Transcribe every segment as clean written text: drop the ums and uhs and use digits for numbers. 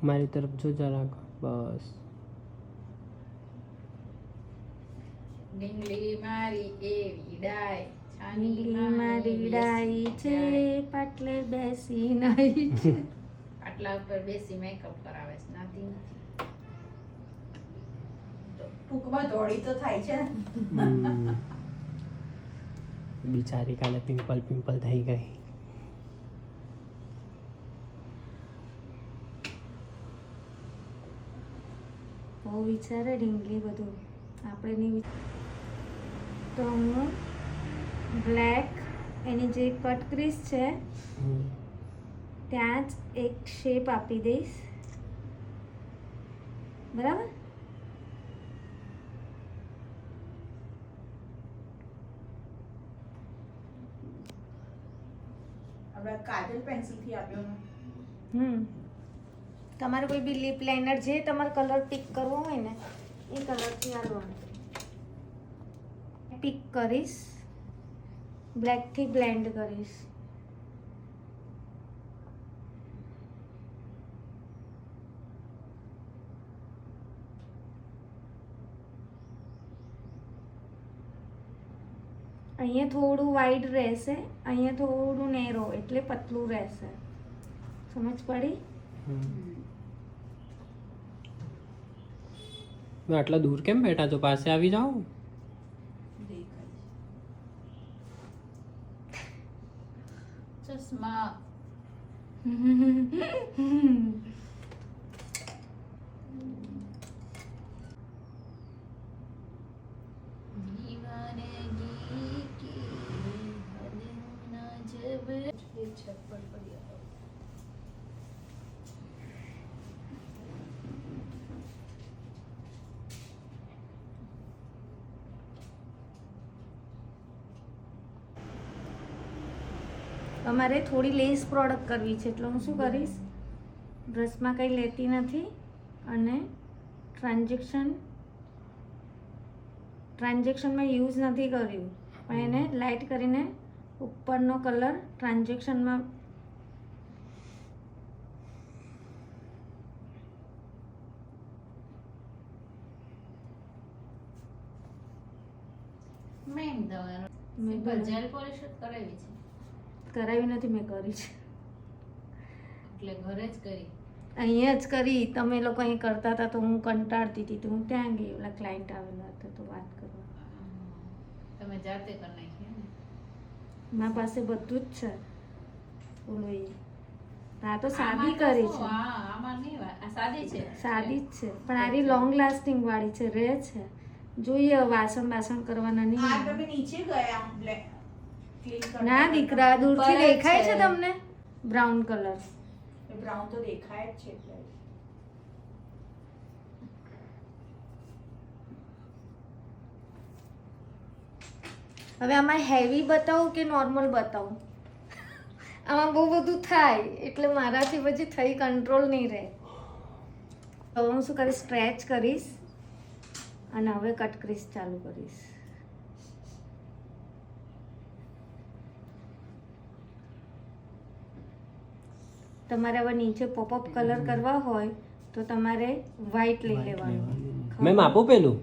મારી તરફ જો જરાક, બસ. ડીંગલી મારી એવી ડાય, ડીંગલી મારી ડાઈ છે, પાટલે બેસી નહીં છે. આટલા ઉપર બેસી મેકઅપ કરાવે છે, નાતી નથી. ટૂંકમાં દોડી તો થાય છે ને. બિચારી કાલે પિમ્પલ થઈ ગઈ. બહુ વિચારે ડીંગલી બધું, આપણે નહીં તો હું બ્લેક એની જે કટ ક્રીઝ છે ત્યાં જ એક શેપ આપી દઈશ, બરાબર. આપણે કાજલ પેન્સિલ થી આપ્યો ને. તમારે કોઈ બી લિપ લાઇનર જે તમારે કલર પિક કરવો હોય ને એ કલરથી આલવાનું. પિક કરીશ, બ્લેકથી બ્લેન્ડ કરીશ. અહીંયા થોડું વાઇડ રહેશે, અહીંયા થોડું નેરો, એટલે પતલું રહેશે. સમજ પડી? મેં આટલા દૂર કેમ બેઠા છો? પાસે આવી જાઓ. ચશ્મા દીવાનગી કી હદ ના જબ છપ્પડ પડી. અમારે થોડી લેસ પ્રોડક્ટ કરવી છે, એટલે હું શું કરીશ, બ્રશમાં કંઈ લેતી નથી અને ટ્રાન્ઝેક્શનમાં યુઝ નથી કર્યું, પણ એને લાઇટ કરીને ઉપરનો કલર ટ્રાન્ઝેક્શનમાં મેં મેં જેલ પોલિશ કરાવી છે, કરાવી નથી, મેં કરી છે. એટલે ઘરે જ કરી. અહીંયા જ કરી. તમે લોકો અહીં કરતા હતા તો હું કંટાળતી હતી, તો હું ત્યાં ગઈ, ઓલા ક્લાયન્ટ આવેલા હતા તો વાત કરવા. તમે જાતે કરી નાખી ને? મારા પાસે બધું જ છે. બોલો એ આ તો સાદી કરી છે. આમાં નહીં, આ સાદી છે. સાદી જ છે, પણ આરી લોંગ લાસ્ટિંગ વાળી છે, રહે છે. જોઈએ વાસણ કરવાના આ નહીં. તમે નીચે ગયા બ્લેક ક્લીન કરવા. ના દીકરા, દૂરથી દેખાય છે તમને બ્રાઉન કલર. બ્રાઉન તો દેખાય જ છે એટલે. હવે આમાં હેવી બતાવું કે નોર્મલ બતાવું? આમાં બહુ બધું થાય એટલે મારાથી પછી થઈ કંટ્રોલ નહીં રહે. હવે હું શું કરીશ, સ્ટ્રેચ કરીશ અને હવે કટ ક્રીઝ ચાલુ કરીશ. તમારે હવે નીચે પોપઅપ કલર કરવા હોય તો તમારે વ્હાઈટ લઈ લેવાનું. મેમ આપું પેલું?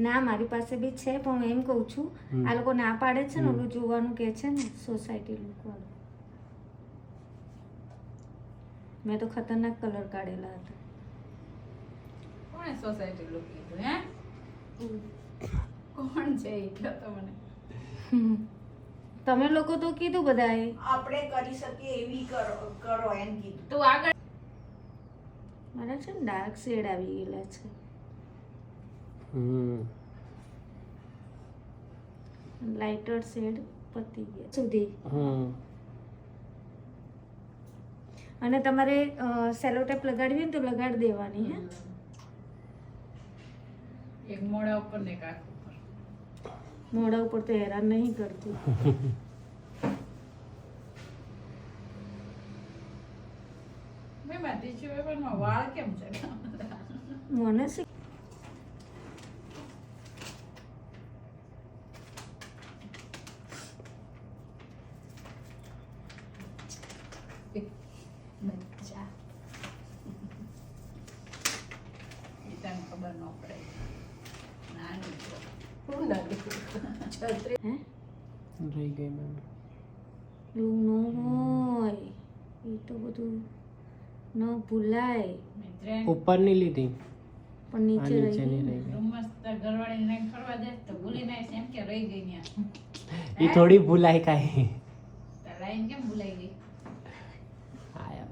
ના, મારી પાસે બી છે, પણ હું એમ કહું છું આ લોકો ના પાડે છે ને, ઓલું જોવાનું કે છે ને સોસાયટી લુક વાળું. મેં તો ખતરનાક કલર કાઢેલા હતા. કોણે સોસાયટી લુક કીધું? હે, કોણ છે એ કહો તો મને. તમે લોકો તો કીધું બધાએ. આપણે કરી શકીએ એવી કરો એમ કીધું. તું આગળ. મારા છે ને ડાર્ક શેડ આવી ગયેલા છે. લાઇટર શેડ પતી ગયા સુધી. અને તમારે સેલો ટેપ લગાડવી ને તો લગાડી દેવાની. હે, એક મોઢા ઉપર ને એક આંખ ઉપર. મોઢા ઉપર તો હેરાન નહીં કરતી. મેં મારી ટીશ્યુ પેપરમાં વાળ કેમ છે? મને શું બચ્ચા ખબર ન પડે નાની છે. શું લાગે છત્રી હે રહી ગઈ મેમ. એવું ન હોય, એ તો બધું ન ભૂલાય, મેં ટ્રેન ઉપરની લીધી, પણ આ નીચે રહી નીચેની ગઈ ને. રહી ગઈ. રૂમમાં તો ઘરવાળી ને ફરવા જાય તો ભૂલી ના એમ કે રહી ગઈ ત્યાં એ થોડી ભૂલાય કાંઈ. તો લાઈન કેમ ભૂલાઈ ગઈ? હા યાર.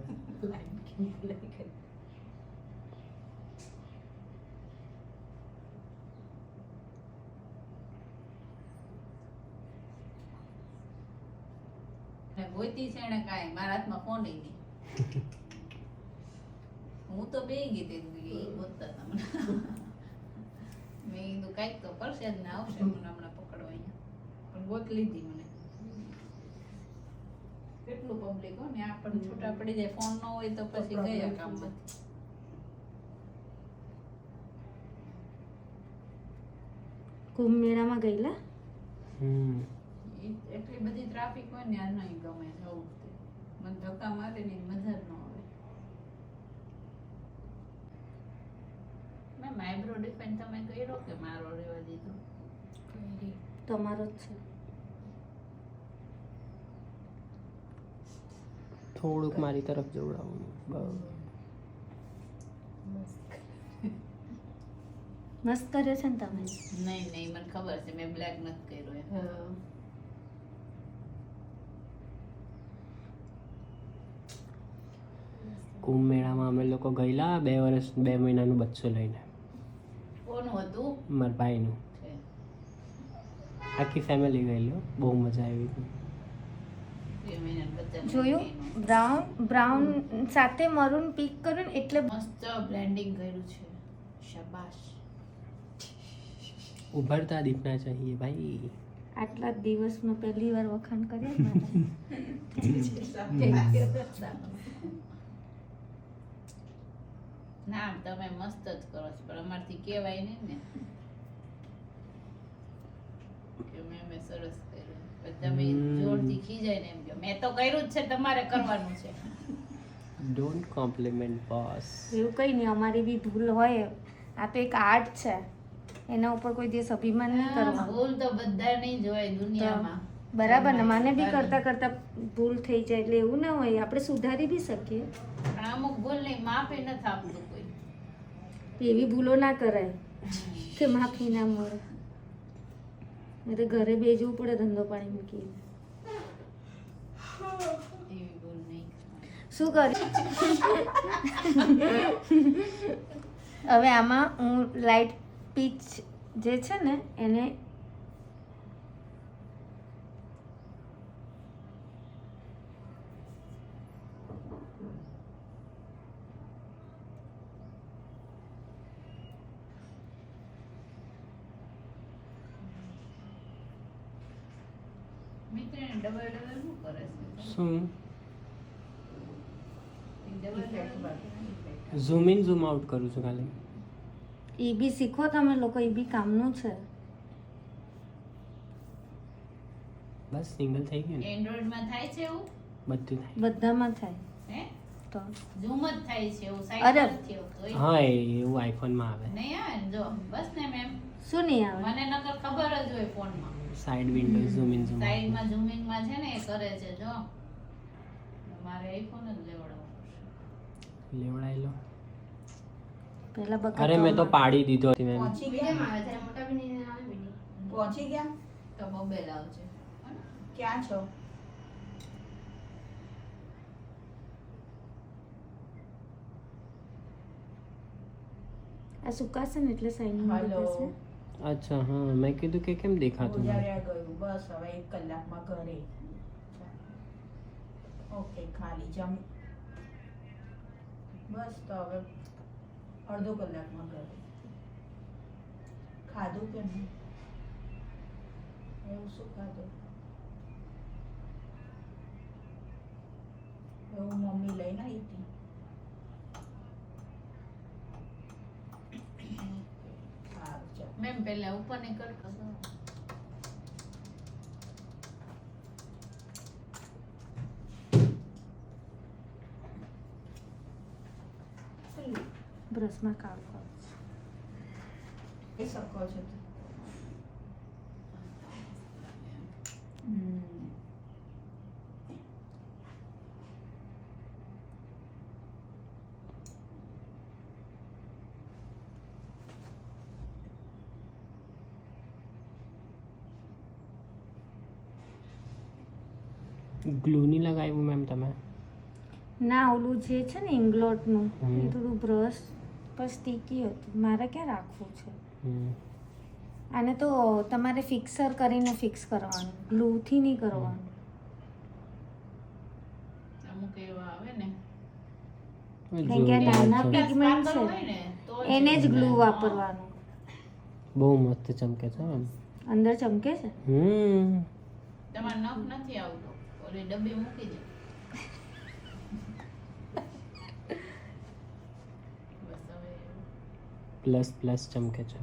ને ગોતી છે એને કાંઈ મારા હાથમાં ફોન નહીં. હું તો બે ગઈ તે એ ગોતતા હતા મને. મેં કીધું કાંઈક તો કરશે જ ને આવશે મને હમણાં પકડવા અહીંયા. પણ ગોત લીધી મને. કેટલું પબ્લિક હો ને આપણને છૂટા પડી જાય ફોન ન હોય તો પછી ગયા કામમાં. કુંભ મેળામાં ગયેલા? એટલી બધી ટ્રાફિક હોય ને આ નહીં ગમે જવું તે. મને ધક્કા મારે ને મજા જ ન આવે. મેં આઈબ્રો ડિફાઇન તમે કર્યો કે મારો રહેવા દીધો? તમારો જ છે. થોડુંક મારી તરફ જોવડાવવાનું બસ. મસ્ત કર્યો છે ને તમે. નહીં નહીં મને ખબર છે મેં બ્લેક નથી કર્યો એમ. કુંભ મેળામાં અમે લોકો ગયેલા 2 મહિનાનું બચ્ચું લઈને, કોનું હતું? મારા ભાઈનું. છે. આખી ફેમિલી ગયેલી, બહુ મજા આવી. 2 મહિનાનું બચ્ચાનું જોયું? એનું. બ્રાઉન સાથે મરૂન પીક કર્યું ને એટલે મસ્ત બ્લેન્ડિંગ કર્યું છે. શાબાશ. ઉભરતા દિખના ચાહીએ ભાઈ. આટલા જ દિવસમાં પહેલી વાર વખાણ કર્યા મારા. ના તમે મસ્ત જ કરો છો પણ અમારથી કહેવાય નહીં ને કે મેં સરસ કર્યું. પછી તમે જોરથી ખીજાય ને એમ કહો મેં તો કર્યું જ છે તમારે કરવાનું છે. Don't compliment boss. એવું કંઈ નહીં, અમારી બી ભૂલ હોય. આ તો એક આર્ટ છે, એના ઉપર કોઈ દિવસ અભિમાન નહીં કરવાનું. ભૂલ તો બધા નહીં જોવાય દુનિયામાં. બરાબર ને, મને બી કરતા કરતા ભૂલ થઈ જાય એટલે એવું ના હોય, આપણે સુધારી બી શકીએ. પણ અમુક ભૂલ નહીં માફી નથી આપતું કોઈ. એવી ભૂલો ના કરાય કે માફી ના મળે. નહીં તો ઘરે બેસવું પડે ધંધો પાણી મૂકીને. એવી ભૂલ નહીં. શું કરી હવે આમાં હું લાઇટ પીચ જે છે ને એને મિત્રને ડબલ ડબલ શું કરે છે? શું? Double double zoom in zoom out કરું છું ખાલી. એ બી શીખો તમે લોકો, એ બી કામનું છે. બસ સિંગલ થઈ ગયું ને, એન્ડ્રોઈડમાં થાય છે એવું? બધું થાય. બધામાં થાય હે તો. ઝૂમ જ થાય છે એવું અરે. સાઈડ નથી આવતું. હા એવું આઈફોનમાં આવે. નહીં આવે ને જો બસ ને મેમ શું નહીં આવે? મને નકર ખબર જ હોય ફોનમાં side window zoom in zoom out. સાઈડમાં ઝૂમિંગમાં છે ને એ કરે છે જો મારે આઈફોન જ લેવડાવવો પડશે. લેવડાઈ લો. પેલા બકા અરે મેં તો પાડી દીધો હતી મેમ. પહોંચી ગયા તો મોબાઈલ આવશે. ક્યાં છો? આ સુકાશે ને એટલે સાઈન હલો. અચ્છા હા, મેં કીધું કે કેમ દેખાતું નથી. ગુજાર્યા ગયું બસ હવે 1 કલાકમાં ઘરે. ઓકે ખાલી જમ બસ તો હવે અડધો કલાકમાં ઘરે. ખાધું કે નહીં? એવું શું ખાધું? એવું મમ્મી લઈને આવી હતી. સારું ચાલ. મેમ પહેલા ઉપર નહીં કરતો બ્રશમાં કાઢો. એ શકો છો ગ્લુ નહીં લગાવ્યું મેમ તમે? ના ઓલું જે છે ને ઇંગ્લોટનું હમ. એ થોડું બ્રશ પર સ્ટીકી હતું, મારે ક્યાં રાખવું છે. હમ. આને તો તમારે ફિક્સર કરીને ફિક્સ કરવાનું, ગ્લુથી નહીં કરવાનું. અમુક એવા આવે ને કેમ કે આ નાના જો, પિગમેન્ટ sparkle છે હોય ને તો એને જ ગ્લુ હા. વાપરવાનું. બહુ મસ્ત ચમકે છે મેમ. અંદર ચમકે છે. તમારે નખ નથી આવતો, ઓલી ડબ્બી મૂકી દે. બસ હવે પ્લસ પ્લસ ચમકે છે.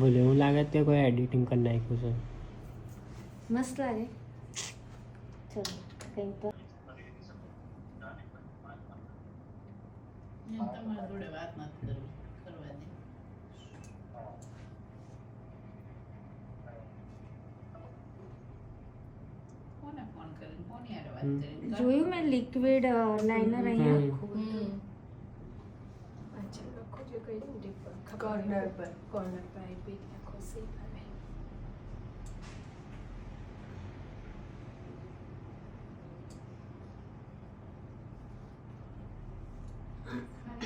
બોલે એવું લાગે છે કે કોઈ એડિટિંગ કરી નાખ્યું છે. મસ્ત લાગે. ચલો કંઈ તો એમ તમારા જોડે વાત નથી કરવી, કરવા દે. કોને ફોન કરીને કોની હારે વાત હમ. કરીને? જોયું મેં લિક્વિડ લાઇનર અહીંયા હમ. આખું. કોર્નર પર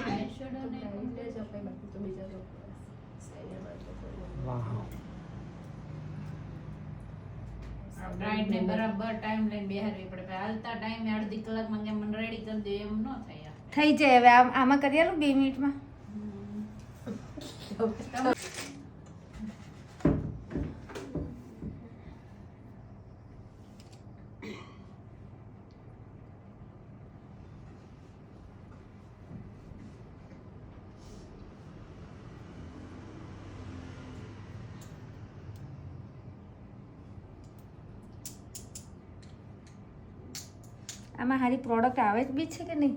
eyeshadow ને વાહ. બ્રાઇડ ને બરાબર ટાઈમ લઈને બેહારવી પડે. પછી હાલતા ટાઈમે અડધી કલાકમાં કેમ મને રેડી કરી દે એમ ન થાય. થઈ જાય હવે. આમાં કરી આલું 2 મિનિટમાં. આમાં સારી પ્રોડક્ટ આવે જ બી છે કે નહીં?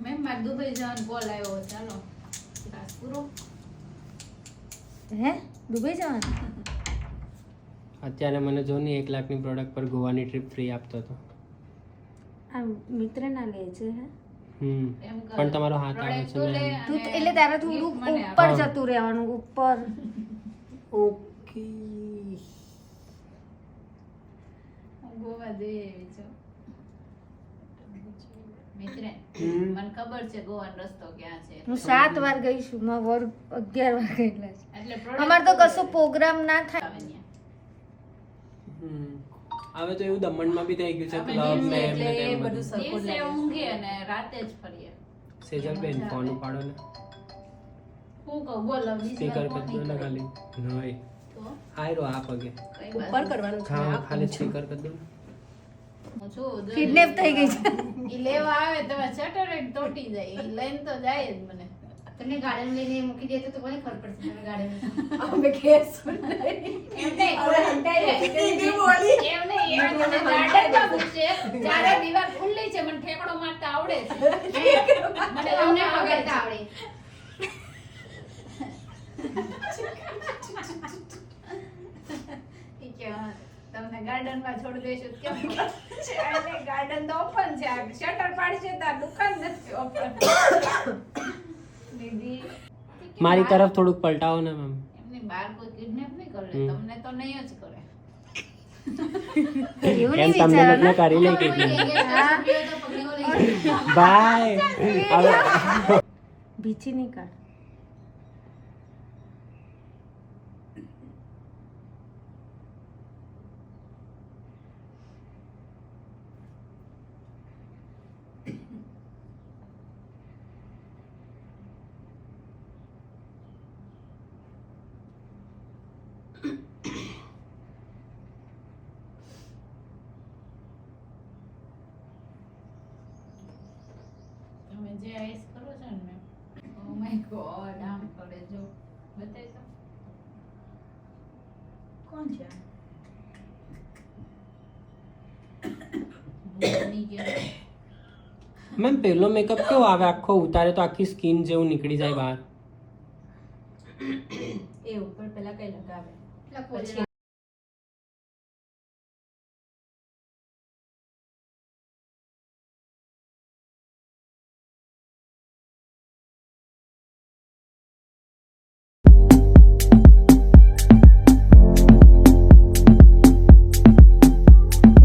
મેમ મારે દુબઈ જવાનો કોલ આવ્યો, ચાલો ક્લાસ પૂરો. હે દુબઈ જવાનું? અત્યારે મને જો ને 1 લાખની પ્રોડક્ટ પર ગોવાની ટ્રીપ ફ્રી આપતો હતો. આ મિત્ર ના લે છે હે? હમ. એમ કર. પણ તમારો હાથ આવે Product છે તું લે ને. તું અને એટલે તારે થોડું gift મને આપ. ઉપર હા. જતું રહેવાનું, ઉપર. ઓકે હું ગોવા જઈ આવી છું. મિત્રે, હમ. મને ખબર છે ગોવાનો રસ્તો ક્યાં છે. હું 7 વાર ગઈ છું, મારા વર 11 વાર ગયેલા છે. એટલે product અમારે તો તું કશો લે. પ્રોગ્રામ ના થાય. આવે ન્યા. હમ. હવે તો એવું દમણમાં બી થઈ ગયું છે અમે ક્લબ દિવસે ને એમ ને એટલે તેમ બધું બધું. સરખું જ દિવસે લાગે. ઊંઘીએ અને રાતે જ ફરીએ. સેજલબેન ફોન ઉપાડો ને. હું કહું બોલો બીજી સ્પીકર વાર કરી દો ને ફોન ખાલી. નહીં. તો આયરો આ પગે. કઈ ઉપર બાજુ? કરવાનું છે હા આ ખાલી સ્પીકર કરી દો. હું છું કિડનેપ થઈ ગઈ છે. ઈ લેવા આવે તો શટર તૂટી જાય. ઈ લઈને તો જાય જ મને. તમને ગાર્ડન લઈને મૂકી દે તો કોને ખબર પડશે તમે ગાર્ડન અમે કેસ એમ નહીં. ટીવી બોલી એમ નહીં, એ મને ગાર્ડનમાં મૂકશે. ચારે દીવાર ખુલ્લી છે, મને ઠેકડો મારતા આવડે છે. મને તમને વગાડતા આવડે. ઈ કે, હા, તમને ગાર્ડનમાં છોડી દઈશું તો કેમ છે? એટલે ગાર્ડન તો ઓપન છે, આ શટર પાડશે તો આ દુકાન નથી ઓપન. દીદી મારી તરફ થોડુંક પલટાવો ને મેમ. એમની બહાર કોઈ કિડનેપ નહીં કરે, હમ. તમને તો નહીં જ કરે. એવું એમ નહીં તમને વિચારવાનું. લોકોને કરી લે કે કોઈ કે કે હા. 10 રૂપિયા તો પકડીઓ લઈ જાય. બાય. હવે ભીચી નહીં કાઢ. તમે જે આઈસ કરો છો ને મેમ, ઓ માય ગોડ, આમ કરે જો. બતાવી તો. કોણ છે આ? ભૂલની કે મેમ પેલો મેકઅપ કેવો આવે, આખો ઉતારે તો આખી સ્કિન જેવું નીકળી જાય બહાર. એ ઉપર પેલા કઈ લગાવે લખો પછી